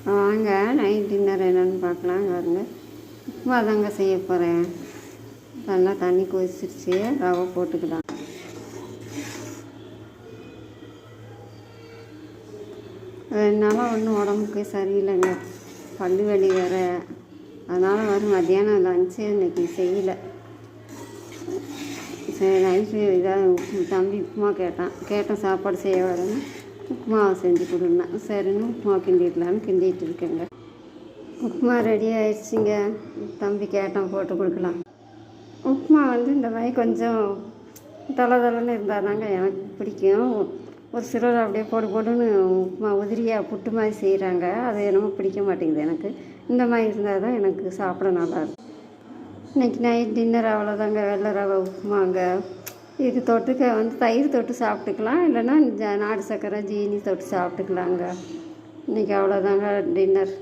வாங்க night dinner என்னென்னு பார்க்கலாம். பாருங்க, உப்புமா தாங்க செய்ய போகிறேன். நல்லா தண்ணி கொதிச்சிருச்சு, ரவை போட்டுக்கலாம். என்னால் ஒன்றும் உடம்புக்கு சரியில்லைங்க, பல்லு வலி வேறு. அதனால் மத்தியானம் லஞ்சு இன்றைக்கி செய்யலை. சரி, நைட்டு இதாக தம்பி உப்புமா கேட்டேன் சாப்பாடு செய்ய வரேன்னு உப்புமாவை செஞ்சு கொடுங்க. சரின்னு உப்புமா கிண்டிடலான்னு கிண்டிகிட்டு இருக்கேங்க. உப்புமா ரெடி ஆயிடுச்சுங்க. தம்பி கேட்டான், போட்டு கொடுக்கலாம். உப்புமா இந்த மாதிரி கொஞ்சம் தளன்னு இருந்தால் தாங்க எனக்கு பிடிக்கும். ஒரு சிலர் அப்படியே போடுன்னு உப்புமா உதிரியாக புட்டு மாதிரி செய்கிறாங்க. அது என்னமோ பிடிக்க மாட்டேங்குது எனக்கு. இந்த மாதிரி இருந்தால் தான் எனக்கு சாப்பிட நல்லாயிருக்கும். இன்றைக்கி நைட் டின்னர் அவ்வளோதாங்க. வெள்ளை ரவை உப்புமாங்க. இது தொட்டுக்க தயிர் தொட்டு சாப்பிட்டுக்கலாம், இல்லைன்னா நாட்டு சர்க்கரை ஜீனி தொட்டு சாப்பிட்டுக்கலாங்க. இன்றைக்கி அவ்வளோதாங்க டின்னர்.